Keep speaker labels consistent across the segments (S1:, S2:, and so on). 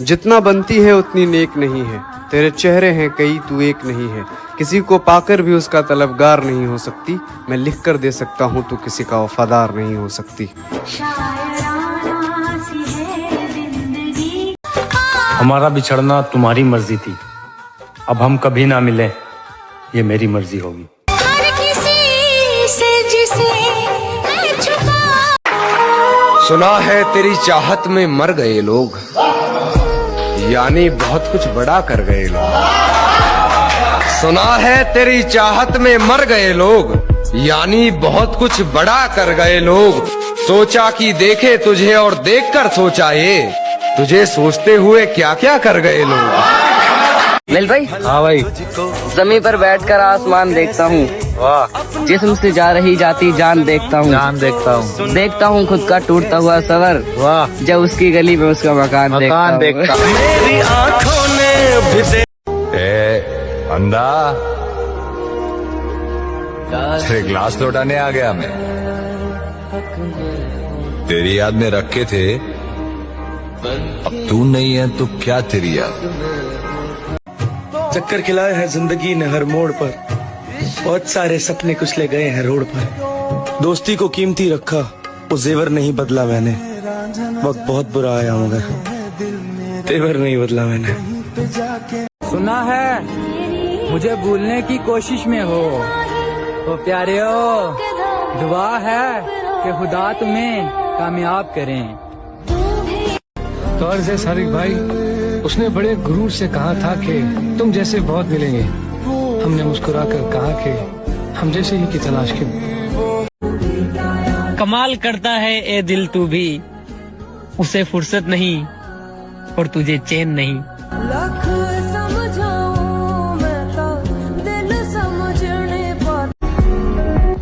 S1: जितना बनती है उतनी नेक नहीं है, तेरे चेहरे हैं कई तू एक नहीं है, किसी को पाकर भी उसका तलबगार नहीं हो सकती, मैं लिख कर दे सकता हूँ तू किसी का वफादार नहीं हो सकती।
S2: हमारा बिछड़ना तुम्हारी मर्जी थी, अब हम कभी ना मिले ये मेरी मर्जी होगी।
S3: सुना है तेरी चाहत में मर गए लोग, यानी बहुत कुछ बड़ा कर गए लोग। सुना है तेरी चाहत में मर गए लोग, यानी बहुत कुछ बड़ा कर गए लोग। सोचा कि देखे तुझे और देखकर सोचा ये, तुझे सोचते हुए क्या क्या कर गए लोग।
S4: मिल भाई।
S2: हाँ भाई।
S4: जमीन पर बैठकर आसमान देखता हूँ,
S2: वाह।
S4: जिस्म से जा रही जाती जान देखता हूँ, देखता हूँ खुद का टूटता हुआ सवर,
S2: वाह।
S4: जब उसकी गली में उसका मकान देखता हूँ।
S2: मेरी आँखों ने
S5: अंधा तेरे ग्लास लौटाने आ गया मैं, तेरी याद में रखे थे, अब तू नहीं है तो क्या तेरी याद।
S6: चक्कर खिलाए हैं जिंदगी ने हर मोड़ पर, बहुत सारे सपने कुचले गए हैं रोड पर। दोस्ती को कीमती रखा, वो जेवर नहीं बदला मैंने, वक्त बहुत बुरा आया मगर तेवर नहीं बदला मैंने।
S7: सुना है मुझे भूलने की कोशिश में हो, तो प्यारे हो दुआ है कि खुदा तुम्हें कामयाब करें।
S8: गौर से सारिक भाई, उसने बड़े गुरूर से कहा था कि तुम जैसे बहुत मिलेंगे। हमने मुस्कुराकर कहा कि हम जैसे ही की तलाश की।
S9: कमाल करता है ए दिल तू भी, उसे फुर्सत नहीं और तुझे चैन नहीं।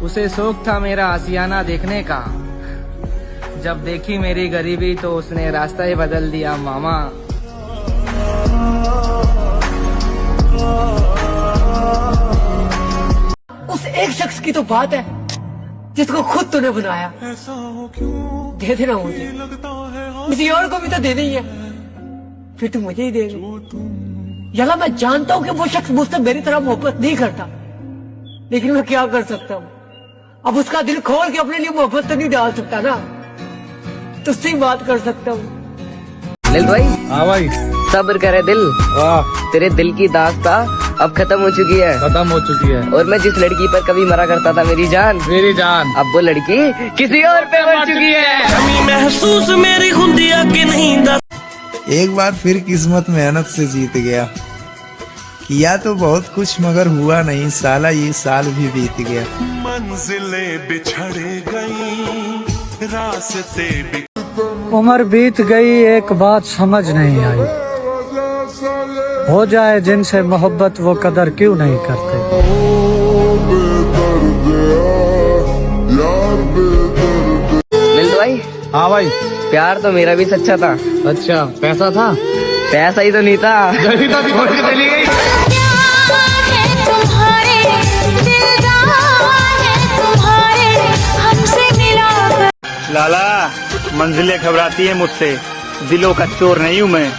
S7: उसे शौक था मेरा आशियाना देखने का, जब देखी मेरी गरीबी तो उसने रास्ता ही बदल दिया मामा।
S10: उस एक शख्स की तो बात है जिसको खुद तूने बनाया, दे देना मुझे, किसी और को भी तो देना ही है, फिर तू मुझे ही दे दे। यला मैं जानता हूँ कि वो शख्स मुझसे मेरी तरह मोहब्बत नहीं करता, लेकिन मैं क्या कर सकता हूँ। अब उसका दिल खोल के अपने लिए मोहब्बत तो नहीं डाल सकता ना, तुझसे ही बात कर सकता हूँ।
S4: मिल भाई।
S2: हाँ भाई।
S4: सब्र करे दिल,
S2: वाह।
S4: तेरे दिल की दास्ता अब खत्म हो चुकी है, और मैं जिस लड़की पर कभी मरा करता था मेरी जान, अब वो लड़की किसी और पे मर चुकी है।
S9: महसूस मेरी खुदिया के नहीं।
S11: एक बार फिर किस्मत मेहनत से जीत गया, किया तो बहुत कुछ मगर हुआ नहीं साला, ये साल भी बीत गया।
S12: मंजिलें बिछड़ गई, रास्ते
S8: उम्र बीत गई, एक बात समझ नहीं आई, हो जाए जिनसे मोहब्बत वो कदर क्यों नहीं करते।
S4: मिल भाई।
S2: हाँ भाई।
S4: प्यार तो मेरा भी सच्चा था।
S2: अच्छा, पैसा था?
S4: पैसा ही तो नहीं था।
S2: चली गई। लाला, मंजिलें घबराती है मुझसे, दिलों का चोर नहीं हूँ मैं,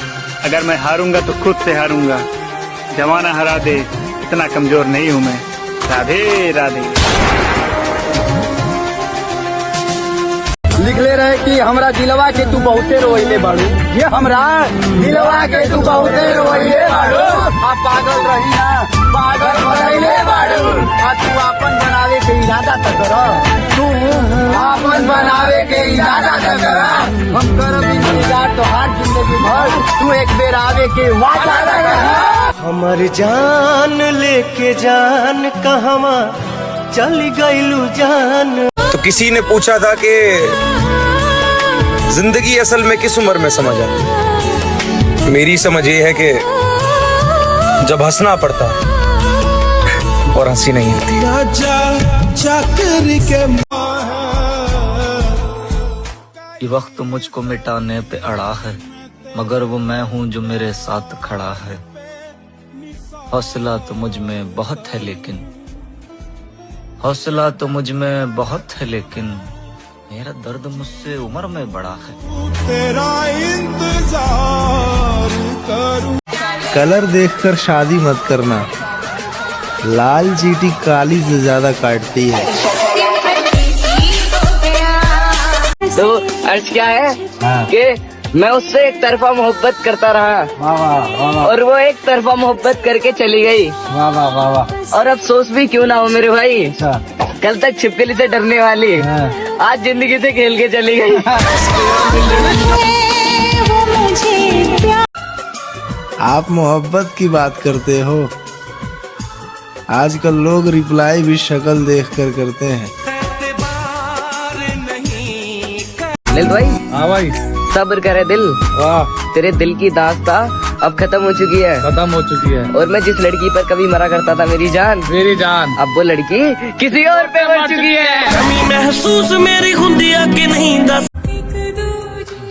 S2: अगर मैं हारूंगा तो खुद से हारूंगा, जमाना हरा दे इतना कमजोर नहीं हूँ मैं। राधे राधे।
S7: लिख ले रहे कि हमरा दिलवा के तू बहुते रोइले बाड़ू, ये हमरा दिलवा के तू बहुते रोइले बाड़ू। आप पागल रही ना, पागल भइले बाड़ू। तू अपन बनावे के इरादा त कर, तू अपन बनावे के इरादा त कर। हम करब इंतजार तो हर जिंदगी भर, तू एक बेर आवे के वादा कर।
S6: हमर जान लेके जान कहवा चल गइलू जान।
S3: तो किसी ने पूछा था कि जिंदगी असल में किस उम्र में समझ आती। मेरी समझ ये है कि जब हंसना पड़ता और हंसी नहीं आती।
S13: ये वक्त मुझको मिटाने पे अड़ा है, मगर वो मैं हूँ जो मेरे साथ खड़ा है। हौसला तो मुझ में बहुत है लेकिन, हौसला तो मुझ में बहुत है लेकिन, मेरा दर्द मुझसे उम्र में बड़ा है।
S12: तेरा इंतजार
S11: कलर देखकर शादी मत करना, लाल चींटी काली से ज्यादा काटती है।
S4: तो अर्ज क्या है कि मैं उससे एक तरफा मोहब्बत करता रहा और वो एक तरफा मोहब्बत करके चली गई। और अफसोस भी क्यों ना हो मेरे भाई, कल तक छिपकली से डरने वाली आज जिंदगी से खेल के चली गई।
S11: आप मोहब्बत की बात करते हो, आजकल लोग रिप्लाई भी शक्ल देखकर करते हैं।
S4: दिल भाई, हाँ भाई, सब्र करे दिल, तेरे दिल की दास्तां अब खत्म हो चुकी है। और मैं जिस लड़की पर कभी मरा करता था मेरी जान, अब वो लड़की किसी और पे मर चुकी है।
S7: महसूस मेरी खुदिया के नहीं दस,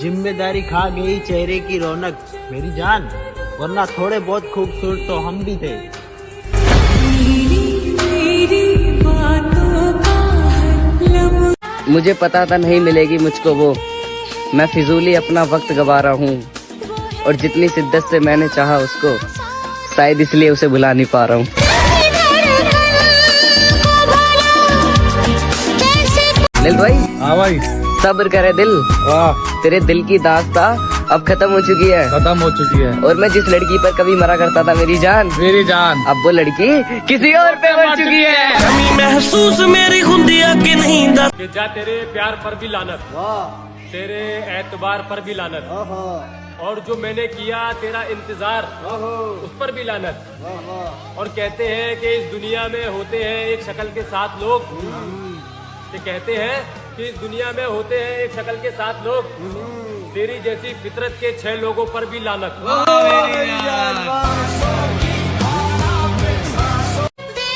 S14: जिम्मेदारी खा गई चेहरे की रौनक मेरी जान, वरना थोड़े बहुत खूबसूरत तो हम भी थे।
S4: मुझे पता था नहीं मिलेगी मुझको वो, मैं फिजूली अपना वक्त गवा रहा हूँ। और जितनी शिद्दत से मैंने चाहा उसको, शायद इसलिए उसे भुला नहीं पा रहा हूँ। दिल भाई, हाँ भाई, सब्र करे दिल, तेरे दिल की दास्तां अब खत्म हो चुकी है। और मैं जिस लड़की पर कभी मरा करता था मेरी जान, अब वो लड़की किसी और पे मर चुकी है।
S7: महसूस मेरी खुदिया के नहीं दस,
S15: जा तेरे प्यार पर भी लानत, तेरे एतबार पर भी लानत, और जो मैंने किया तेरा इंतजार उस पर भी लानत। और कहते हैं कि इस दुनिया में होते हैं एक शक्ल के 7 लोग, ये कहते हैं कि इस दुनिया में होते हैं एक शक्ल के 7 लोग, तेरी जैसी फितरत के 6 लोगों पर भी लानत।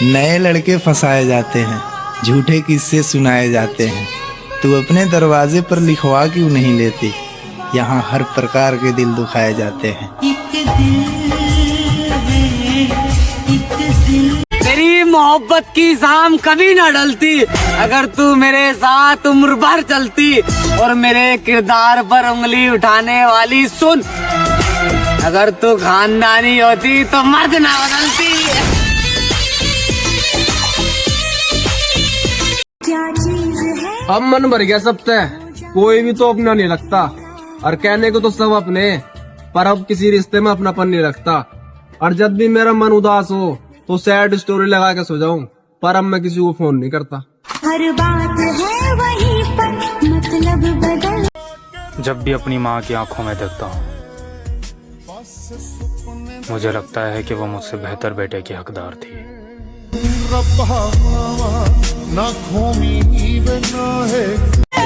S11: नए लड़के फंसाए जाते हैं, झूठे किस्से सुनाए जाते हैं। तू अपने दरवाजे पर लिखवा क्यों नहीं लेती, यहाँ हर प्रकार के दिल दुखाए जाते हैं।
S10: तेरी मोहब्बत की शाम कभी न ढलती, अगर तू मेरे साथ उम्र भर चलती। और मेरे किरदार पर उंगली उठाने वाली सुन, अगर तू खानदानी होती तो मर्द ना बदलती।
S1: अब मन भर गया सबसे, कोई भी तो अपना नहीं लगता। और कहने को तो सब अपने, पर अब किसी रिश्ते में अपनापन नहीं रखता। और जब भी मेरा मन उदास हो तो सैड स्टोरी लगा के सो जाऊं, पर अब मैं किसी को फोन नहीं करता।
S16: हर बात है वहीं पर मतलब बदल।
S17: जब भी अपनी माँ की आंखों में देखता हूँ, मुझे लगता है कि वो मुझसे बेहतर बेटे की हकदार थी।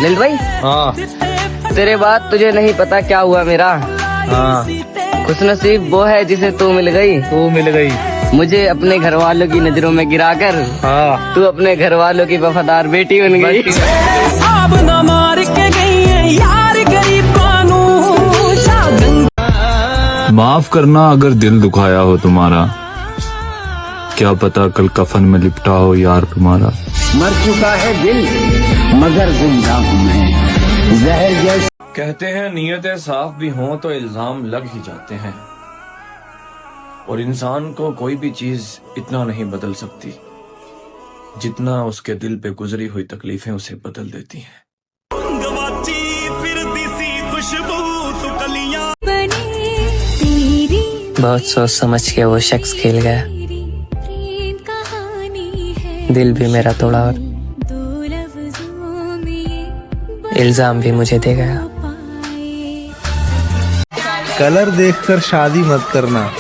S4: लिल भाई, तेरे बाद तुझे नहीं पता क्या हुआ मेरा। खुशनसीब वो है जिसे तू मिल गई। मुझे अपने घर वालों की नजरों में गिराकर तू अपने घर वालों की वफादार बेटी बन गई।
S5: माफ करना अगर दिल दुखाया हो तुम्हारा, क्या पता कल कफन में लिपटा हो यार तुम्हारा।
S14: मर चुका है दिल मगर जिंदा हूँ मैं, जहर जैसे।
S6: कहते हैं नीयतें साफ भी हों तो इल्जाम लग ही जाते हैं, और इंसान को कोई भी चीज इतना नहीं बदल सकती जितना उसके दिल पे गुजरी हुई तकलीफें उसे बदल देती हैं।
S9: बहुत सोच समझ के वो शख्स खेल गया, दिल भी मेरा तोड़ा और इल्जाम भी मुझे दे गया।
S11: कलर देखकर शादी मत करना,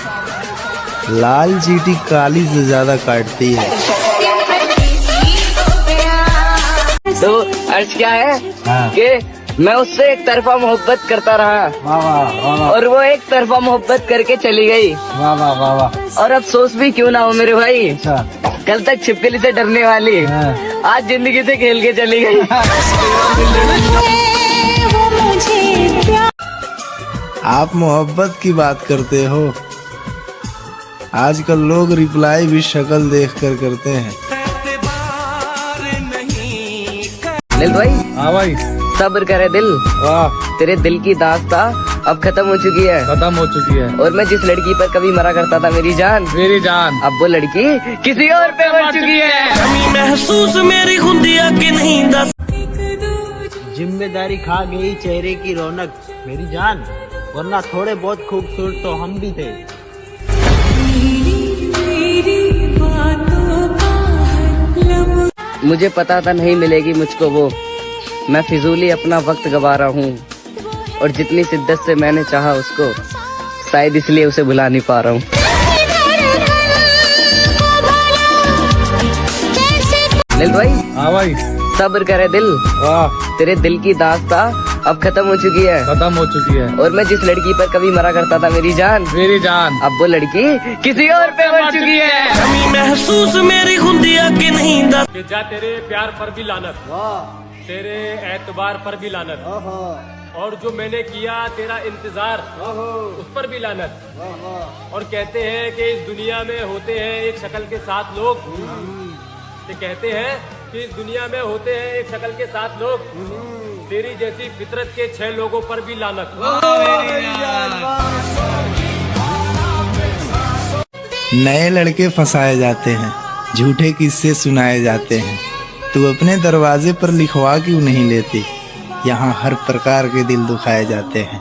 S11: लाल चींटी काली से ज्यादा काटती है।
S4: तो अर्ज क्या है कि मैं उससे एक तरफा मोहब्बत करता रहा और वो एक तरफा मोहब्बत करके चली गई। और अफसोस भी क्यों ना हो मेरे भाई, कल तक छिपकली से डरने वाली आज जिंदगी से खेल के चली गई।
S11: आप मोहब्बत की बात करते हो, आजकल लोग रिप्लाई भी शक्ल देखकर करते हैं।
S4: दिल भाई, हाँ भाई, सब्र करे दिल, तेरे दिल की दास्तां अब खत्म हो चुकी है। और मैं जिस लड़की पर कभी मरा करता था मेरी जान, अब वो लड़की किसी और पे मर चुकी है।
S14: महसूस मेरी खुदिया की नहीं दस जिम्मेदारी खा गई चेहरे की रौनक मेरी जान, वरना थोड़े बहुत खूबसूरत तो हम भी थे।
S4: मुझे पता था नहीं मिलेगी मुझको वो, मैं फिजूली अपना वक्त गवा रहा हूँ। और जितनी शिद्दत से मैंने चाहा उसको, शायद इसलिए उसे भुला नहीं पा रहा हूँ। दिल भाई,
S1: हाँ भाई,
S4: सब्र करे दिल। तेरे दिल की दास्ता अब खत्म हो चुकी है। और मैं जिस लड़की पर कभी मरा करता था मेरी जान, अब वो लड़की किसी और पे मर चुकी है।
S14: महसूस मेरी खुदिया की नहीं दस
S15: कि जा तेरे प्यार पर भी लानत, तेरे एतबार पर भी लानत, और जो मैंने किया तेरा इंतजार उस पर भी लानत। और कहते हैं कि इस दुनिया में होते हैं एक शक्ल के 7 लोग, कहते हैं कि इस दुनिया में होते हैं एक शक्ल के 7 लोग, तेरी जैसी फितरत के 6 लोगों पर भी लानत।
S11: नए लड़के फंसाए जाते हैं, झूठे किस्से सुनाए जाते हैं। तू अपने दरवाजे पर लिखवा क्यों नहीं लेती? यहाँ हर प्रकार के दिल दुखाए जाते हैं।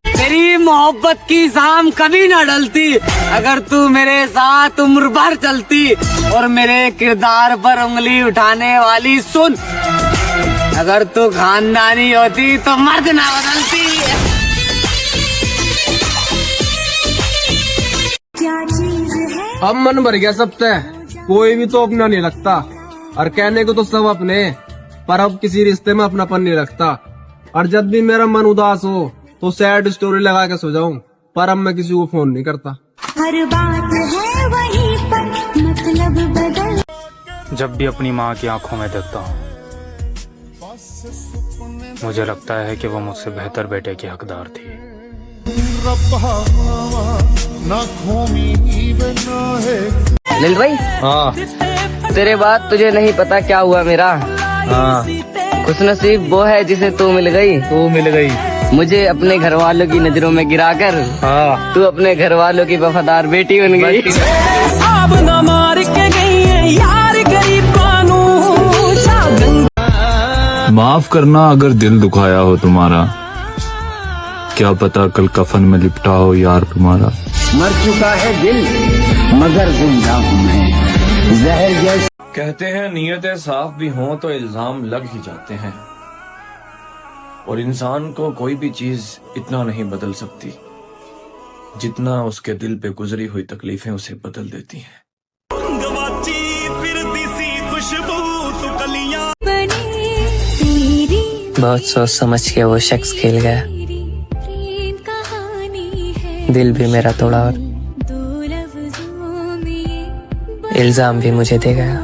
S10: तेरी मोहब्बत की शाम कभी न ढलती अगर तू मेरे साथ उम्र भर चलती। और मेरे किरदार पर उंगली उठाने वाली सुन, अगर तू खानदानी होती तो मर्द ना बदलती।
S1: अब मन भर गया सबसे, कोई भी तो अपना नहीं लगता। और कहने को तो सब अपने, पर अब किसी रिश्ते में अपनापन नहीं लगता। और जब भी मेरा मन उदास हो तो सैड स्टोरी लगा के सो जाऊं, पर अब मैं किसी को फोन नहीं करता।
S16: हर बात है वहीं पर मतलब बदल।
S17: जब भी अपनी माँ की आंखों में देखता हूँ, मुझे लगता है कि वो मुझसे बेहतर बेटे की हकदार थी।
S4: लिल भाई, तेरे बाद तुझे नहीं पता क्या हुआ मेरा। खुश नसीब वो है जिसे तू मिल गई। मुझे अपने घर वालों की नजरों में गिराकर तू अपने घर वालों की वफादार बेटी बन गई।
S5: माफ करना अगर दिल दुखाया हो तुम्हारा, क्या पता कल कफन में लिपटा हो यार तुम्हारा।
S7: मर चुका है दिल मगर जिंदा हूँ मैं, जहर जैसे।
S6: कहते हैं नीयतें साफ भी हों तो इल्जाम लग ही जाते हैं, और इंसान को कोई भी चीज इतना नहीं बदल सकती जितना उसके दिल पे गुजरी हुई तकलीफें उसे बदल देती हैं।
S9: बहुत सोच समझ के वो शख्स खेल गया, दिल भी मेरा तोड़ा और इल्जाम भी मुझे दे गया।